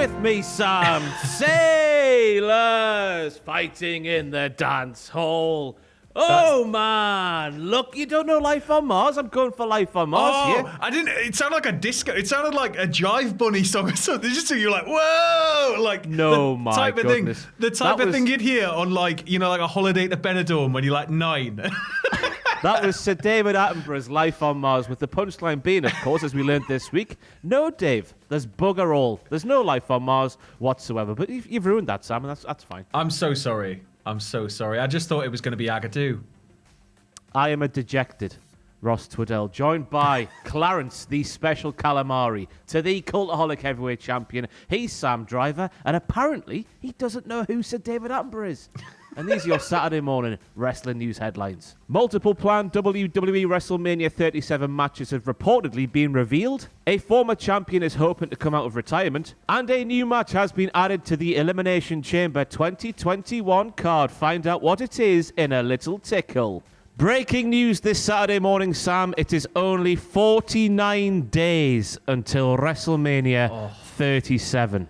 with me, Sam. Sailors fighting in the dance hall. Oh, man. Look, you don't know Life on Mars? I'm going for Life on Mars here. I didn't. It sounded like a disco. It sounded like a Jive Bunny song or something. Just so you're like, whoa! Like, no, my type goodness. Of thing, the type of thing you'd hear on, like, you know, like a holiday to Benidorm when you're like 9. That was Sir David Attenborough's Life on Mars, with the punchline being, of course, as we learned this week, no, Dave, there's bugger all. There's no life on Mars whatsoever. But you've ruined that, Sam, and that's fine. I'm so sorry. I just thought it was going to be Agadoo. I am a dejected Ross Twaddell, joined by Clarence, the special calamari, to the Cultaholic heavyweight champion. He's Sam Driver, and apparently he doesn't know who Sir David Attenborough is. And these are your Saturday morning wrestling news headlines. Multiple planned WWE WrestleMania 37 matches have reportedly been revealed. A former champion is hoping to come out of retirement. And a new match has been added to the Elimination Chamber 2021 card. Find out what it is in a little tickle. Breaking news this Saturday morning, Sam. It is only 49 days until WrestleMania 37.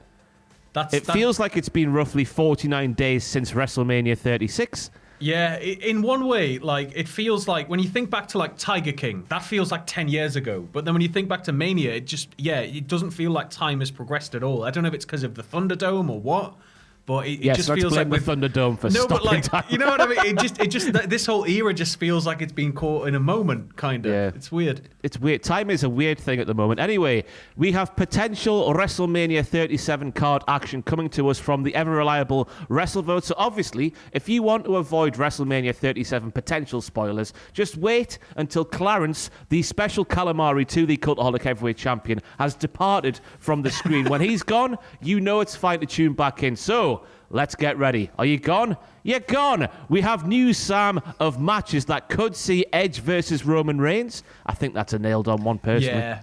It feels like it's been roughly 49 days since WrestleMania 36. Yeah, in one way, like, it feels like when you think back to, like, Tiger King, that feels like 10 years ago. But then when you think back to Mania, it doesn't feel like time has progressed at all. I don't know if it's because of the Thunderdome or what. But it just feels like the Thunderdome for stopping time. You know what I mean? It just this whole era just feels like it's been caught in a moment, kind of. Yeah. It's weird. It's weird. Time is a weird thing at the moment. Anyway, we have potential WrestleMania 37 card action coming to us from the ever-reliable WrestleVote. So obviously, if you want to avoid WrestleMania 37 potential spoilers, just wait until Clarence, the special calamari to the Cultaholic heavyweight champion, has departed from the screen. When he's gone, you know it's fine to tune back in. So, let's get ready. Are you gone? You're gone. We have news, Sam, of matches that could see Edge versus Roman Reigns. I think that's a nailed-on one, personally.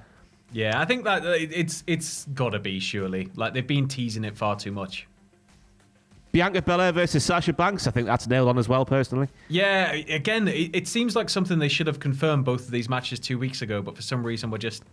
Yeah. I think that it's got to be, surely. Like, they've been teasing it far too much. Bianca Belair versus Sasha Banks. I think that's nailed on as well, personally. Yeah, again, it seems like something they should have confirmed both of these matches 2 weeks ago, but for some reason we're just...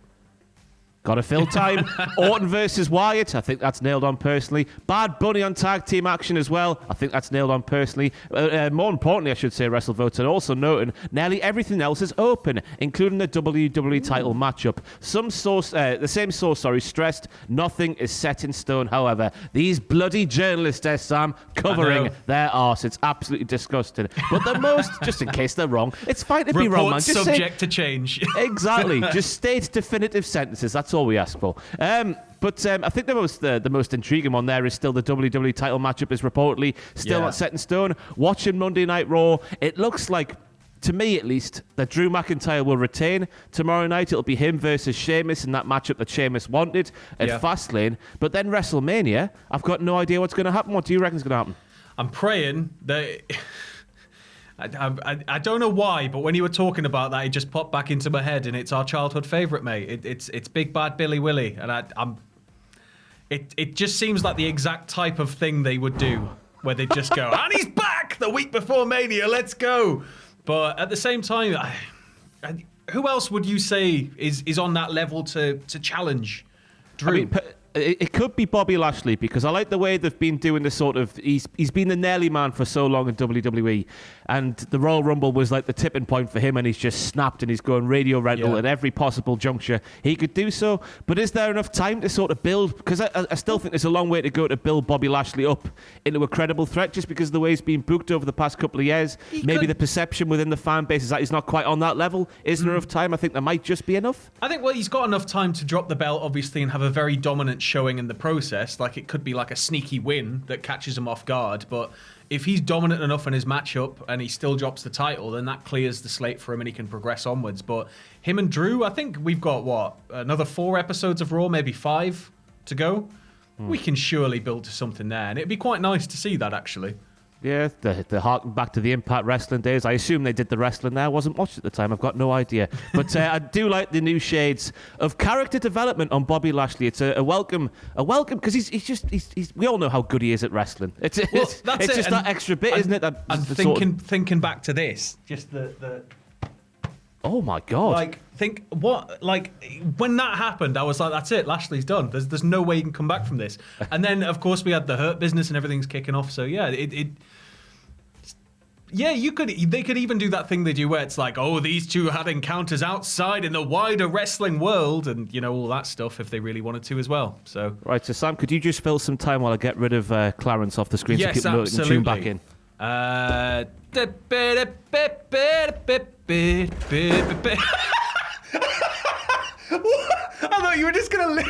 Got to fill time. Orton versus Wyatt. I think that's nailed on personally. Bad Bunny on tag team action as well. I think that's nailed on personally. More importantly, I should say, WrestleVote, and also noting nearly everything else is open, including the WWE title matchup. The same source, stressed nothing is set in stone. However, these bloody journalists, Sam, covering their arse. It's absolutely disgusting. But the most, just in case they're wrong, it's fine to be wrong, man. Just subject to change. Exactly. Just state definitive sentences. That's all we ask for. But I think the most intriguing one there is still the WWE title matchup is reportedly still not set in stone. Watching Monday Night Raw, it looks like, to me at least, that Drew McIntyre will retain. Tomorrow night it'll be him versus Sheamus in that matchup that Sheamus wanted at Fastlane. But then WrestleMania, I've got no idea what's going to happen. What do you reckon is going to happen? I'm praying that... I don't know why, but when you were talking about that, it just popped back into my head, and it's our childhood favourite, mate. It's Big Bad Billy Willy, and it just seems like the exact type of thing they would do, where they just go, and he's back the week before Mania, let's go. But at the same time, who else would you say is on that level to challenge Drew? I mean, it could be Bobby Lashley, because I like the way they've been doing this sort of... He's been the Nelly man for so long in WWE, and the Royal Rumble was like the tipping point for him, and he's just snapped, and he's going radio rental at every possible juncture he could do so. But is there enough time to sort of build... Because I still think there's a long way to go to build Bobby Lashley up into a credible threat, just because of the way he's been booked over the past couple of years. Maybe the perception within the fan base is that he's not quite on that level. Isn't there enough time? I think there might just be enough. I think, well, he's got enough time to drop the belt, obviously, and have a very dominant showing in the process. Like, it could be like a sneaky win that catches him off guard, but if he's dominant enough in his matchup and he still drops the title, then that clears the slate for him and he can progress onwards. But him and Drew, I think we've got another 4 episodes of Raw, maybe 5 to go. We can surely build to something there, and it'd be quite nice to see that, actually. Yeah, the harking back to the Impact Wrestling days. I assume they did the wrestling there. I wasn't watched at the time. I've got no idea. But I do like the new shades of character development on Bobby Lashley. It's a welcome, because he's we all know how good he is at wrestling. It's just that extra bit, isn't it? Thinking back to this, just the Oh my God. Like, when that happened, I was like, that's it, Lashley's done. There's no way you can come back from this. And then, of course, we had the Hurt Business and everything's kicking off. So, yeah, they could even do that thing they do where it's like, oh, these two had encounters outside in the wider wrestling world and, all that stuff if they really wanted to as well. So Right, so Sam, could you just fill some time while I get rid of Clarence off the screen yes, so people can tune back in? I thought you were just going to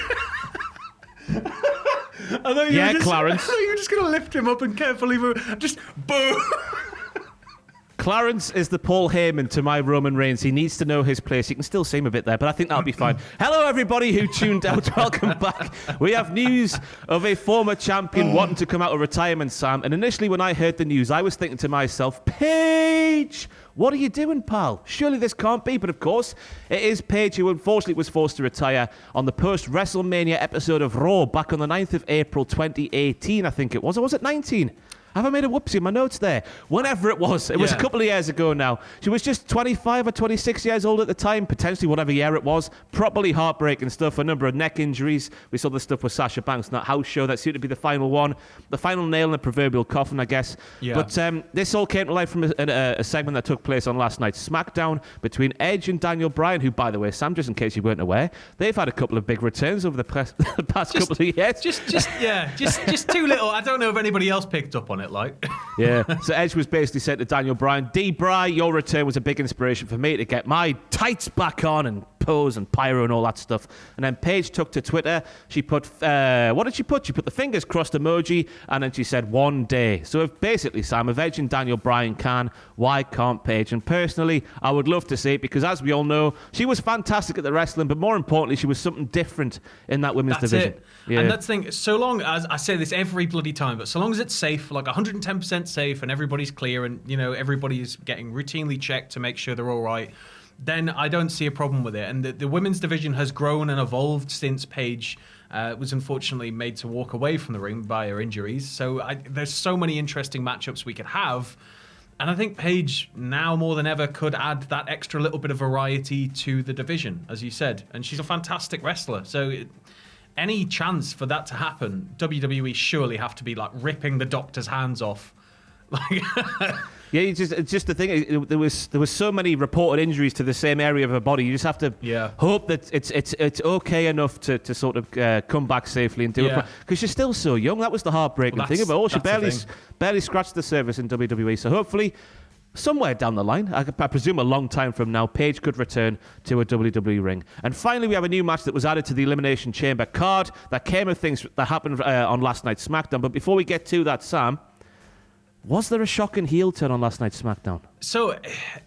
Clarence. I thought you were just going to lift him up and carefully move. Just boom. Clarence is the Paul Heyman to my Roman Reigns. He needs to know his place. You can still see him a bit there, but I think that'll be fine. Hello, everybody who tuned out. Welcome back. We have news of a former champion wanting to come out of retirement, Sam. And initially, when I heard the news, I was thinking to myself, Paige, what are you doing, pal? Surely this can't be. But of course, it is Paige who unfortunately was forced to retire on the post-WrestleMania episode of Raw back on the 9th of April 2018, I think it was. Or was it 19? Have I made a whoopsie in my notes there? Whenever it was a couple of years ago now. She was just 25 or 26 years old at the time, potentially whatever year it was. Properly heartbreaking stuff, a number of neck injuries. We saw the stuff with Sasha Banks in that house show. That seemed to be the final one. The final nail in the proverbial coffin, I guess. Yeah. But this all came to life from a segment that took place on last night's SmackDown between Edge and Daniel Bryan, who, by the way, Sam, just in case you weren't aware, they've had a couple of big returns over the past couple of years. Just too little. I don't know if anybody else picked up on it, like. Yeah. So Edge was basically said to Daniel Bryan, D-Bry, your return was a big inspiration for me to get my tights back on and pose and pyro and all that stuff. And then Paige took to Twitter. She put, what did she put? She put the fingers crossed emoji, and then she said, one day. So if basically, Sam, if Edge and Daniel Bryan can, why can't Paige? And personally, I would love to see it because, as we all know, she was fantastic at the wrestling, but more importantly, she was something different in that women's division. It. Yeah. And that's the thing, so long as, I say this every bloody time, but so long as it's safe, like 110% safe, and everybody's clear, and, everybody's getting routinely checked to make sure they're all right, then I don't see a problem with it. And the women's division has grown and evolved since Paige was unfortunately made to walk away from the ring by her injuries. So there's so many interesting matchups we could have. And I think Paige, now more than ever, could add that extra little bit of variety to the division, as you said. And she's a fantastic wrestler. So any chance for that to happen, WWE surely have to be like ripping the doctor's hands off. Yeah, it's just the thing. There was so many reported injuries to the same area of her body. You just have to hope that it's okay enough to sort of come back safely and do it, because she's still so young. That was the heartbreaking thing about it. She barely scratched the surface in WWE. So hopefully, somewhere down the line, I presume a long time from now, Paige could return to a WWE ring. And finally, we have a new match that was added to the Elimination Chamber card that came of things that happened on last night's SmackDown. But before we get to that, Sam, was there a shocking heel turn on last night's SmackDown? So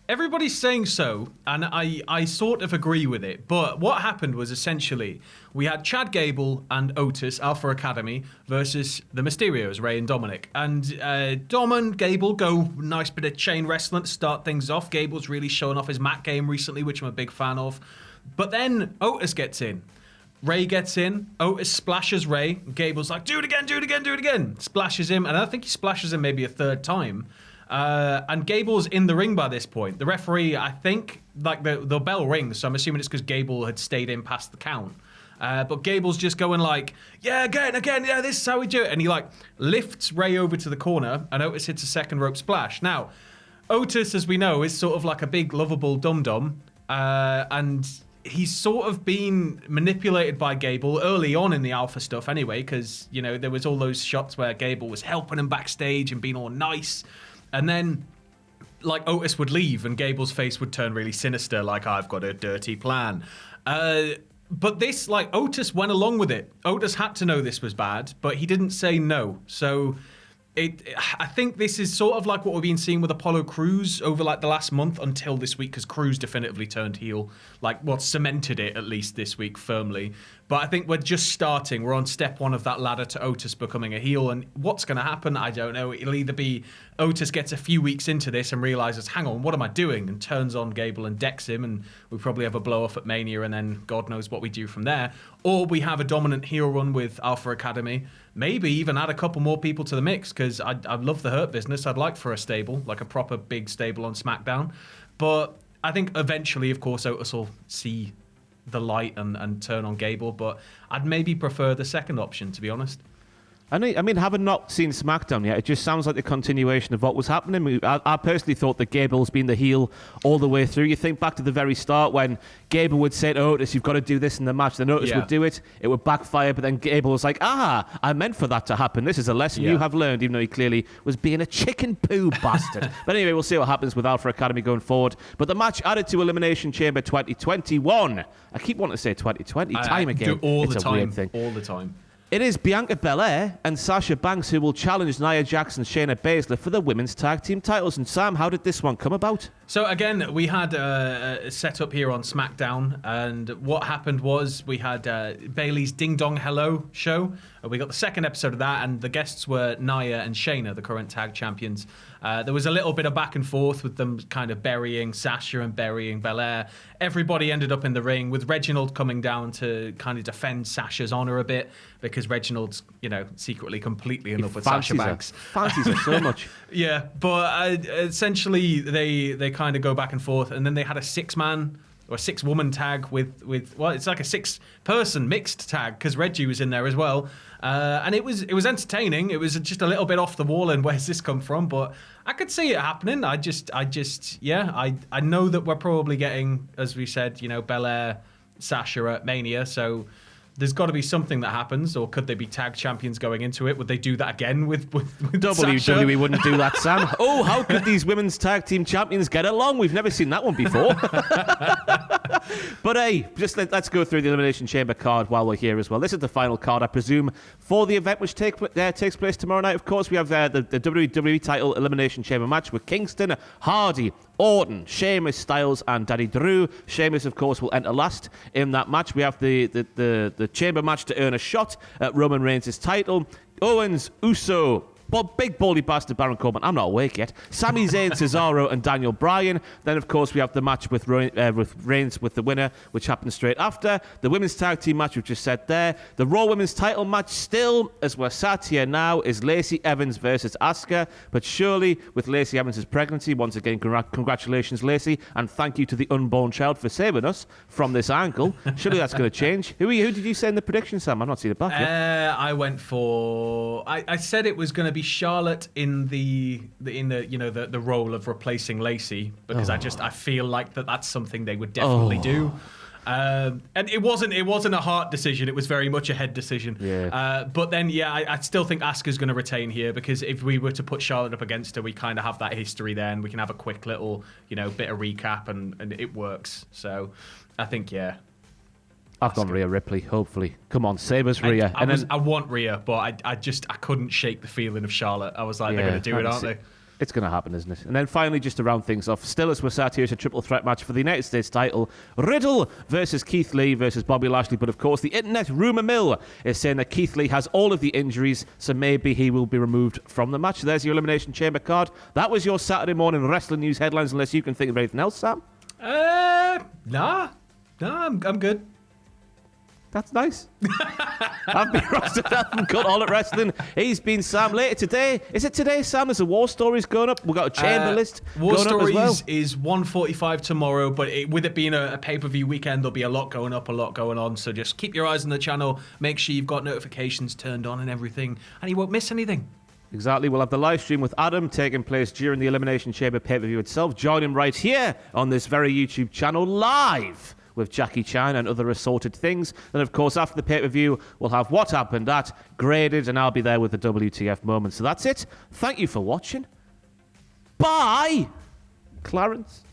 everybody's saying so, and I sort of agree with it. But what happened was essentially we had Chad Gable and Otis, Alpha Academy, versus the Mysterios, Ray and Dominic. And Dom and Gable go nice bit of chain wrestling to start things off. Gable's really showing off his mat game recently, which I'm a big fan of. But then Otis gets in. Ray gets in, Otis splashes Ray, Gable's like, do it again, do it again, do it again. Splashes him, and I think he splashes him maybe a third time. And Gable's in the ring by this point. The referee, I think, like the bell rings, so I'm assuming it's because Gable had stayed in past the count. But Gable's just going like, yeah, again, yeah, this is how we do it. And he like lifts Ray over to the corner, and Otis hits a second rope splash. Now, Otis, as we know, is sort of like a big, lovable dum-dum, and he's sort of been manipulated by Gable early on in the Alpha stuff anyway, because, there was all those shots where Gable was helping him backstage and being all nice. And then, like, Otis would leave and Gable's face would turn really sinister, like, I've got a dirty plan. But this, like, Otis went along with it. Otis had to know this was bad, but he didn't say no. So I think this is sort of like what we've been seeing with Apollo Crews over like the last month until this week, because Crews definitively turned heel, cemented it at least this week firmly. But I think we're just starting. We're on step one of that ladder to Otis becoming a heel, and what's going to happen, I don't know. It'll either be Otis gets a few weeks into this and realizes, hang on, what am I doing? And turns on Gable and decks him, and we probably have a blow-off at Mania, and then God knows what we do from there. Or we have a dominant heel run with Alpha Academy, maybe even add a couple more people to the mix, because I love the Hurt Business. I'd like for a stable, like a proper big stable on SmackDown. But I think eventually, of course, Otis will see the light and turn on Gable, but I'd maybe prefer the second option, to be honest. I mean, having not seen SmackDown yet, it just sounds like the continuation of what was happening. I personally thought that Gable's been the heel all the way through. You think back to the very start when Gable would say to Otis, you've got to do this in the match. Then Otis would do it. It would backfire, but then Gable was like, I meant for that to happen. This is a lesson you have learned, even though he clearly was being a chicken poo bastard. But anyway, we'll see what happens with Alpha Academy going forward. But the match added to Elimination Chamber 2021. I keep wanting to say 2020. Time again. It's a weird thing. All the time. It is Bianca Belair and Sasha Banks who will challenge Nia Jax and Shayna Baszler for the women's tag team titles. And Sam, how did this one come about? So again, we had a setup here on SmackDown, and what happened was we had Bayley's Ding Dong Hello show. We got the second episode of that, and the guests were Nia and Shayna, the current tag champions. There was a little bit of back and forth with them kind of burying Sasha and burying Belair. Everybody ended up in the ring with Reginald coming down to kind of defend Sasha's honor a bit, because Reginald's, secretly completely in love with Sasha Banks. Fancies her so much. Yeah, but essentially they kind of go back and forth, and then they had a 6-man or a 6-woman tag with it's like a 6-person mixed tag, because Reggie was in there as well, and it was entertaining. It was just a little bit off the wall, and where's this come from? But I could see it happening. I know that we're probably getting, as we said, Belair, Sasha at Mania, so there's got to be something that happens. Or could they be tag champions going into it? Would they do that again with WWE Sasha? Wouldn't do that, Sam. Oh, how could these women's tag team champions get along? We've never seen that one before. But hey, just let's go through the Elimination Chamber card while we're here as well. This is the final card, I presume, for the event, which takes place tomorrow night. Of course, we have the WWE title Elimination Chamber match with Kingston, Hardy, Orton, Sheamus, Styles, and Daddy Drew. Sheamus, of course, will enter last in that match. We have the chamber match to earn a shot at Roman Reigns' title. Owens, Uso, big baldy bastard Baron Corbin. I'm not awake yet. Sami Zayn, Cesaro, and Daniel Bryan. Then, of course, we have the match with Reigns with the winner, which happens straight after. The women's tag team match we've just said there. The Raw women's title match still, as we're sat here now, is Lacey Evans versus Asuka. But surely, with Lacey Evans' pregnancy, once again, congratulations, Lacey, and thank you to the unborn child for saving us from this angle. Surely that's going to change. Who did you say in the prediction, Sam? I've not seen it back yet. I went for... I said it was going to be Charlotte in the role of replacing Lacey, because I feel like that's something they would definitely do. And it wasn't a heart decision. It was very much a head decision. Yeah. But then, I still think Asuka's going to retain here, because if we were to put Charlotte up against her, we kind of have that history there, and we can have a quick little, bit of recap, and it works. So I think, I've gone Rhea Ripley, hopefully. Come on, save us, Rhea. I want Rhea, but I couldn't shake the feeling of Charlotte. I was like, they're going to do it, aren't they? It's going to happen, isn't it? And then finally, just to round things off, still as we're sat here, it's a triple threat match for the United States title. Riddle versus Keith Lee versus Bobby Lashley. But of course, the internet rumour mill is saying that Keith Lee has all of the injuries, so maybe he will be removed from the match. So there's your Elimination Chamber card. That was your Saturday morning wrestling news headlines, unless you can think of anything else, Sam? Nah, I'm good. That's nice. I've been Ross from Cultaholic Wrestling. He's been Sam. Later today, is it today, Sam? There's a War Stories going up. We've got a chamber list War going Stories up as well. Is 1:45 tomorrow, but with it being a pay-per-view weekend, there'll be a lot going up, a lot going on. So just keep your eyes on the channel. Make sure you've got notifications turned on and everything, and you won't miss anything. Exactly. We'll have the live stream with Adam taking place during the Elimination Chamber pay-per-view itself. Join him right here on this very YouTube channel live with Jackie Chan and other assorted things. And of course, after the pay-per-view, we'll have What Happened At graded, and I'll be there with the WTF moment. So that's it. Thank you for watching. Bye, Clarence.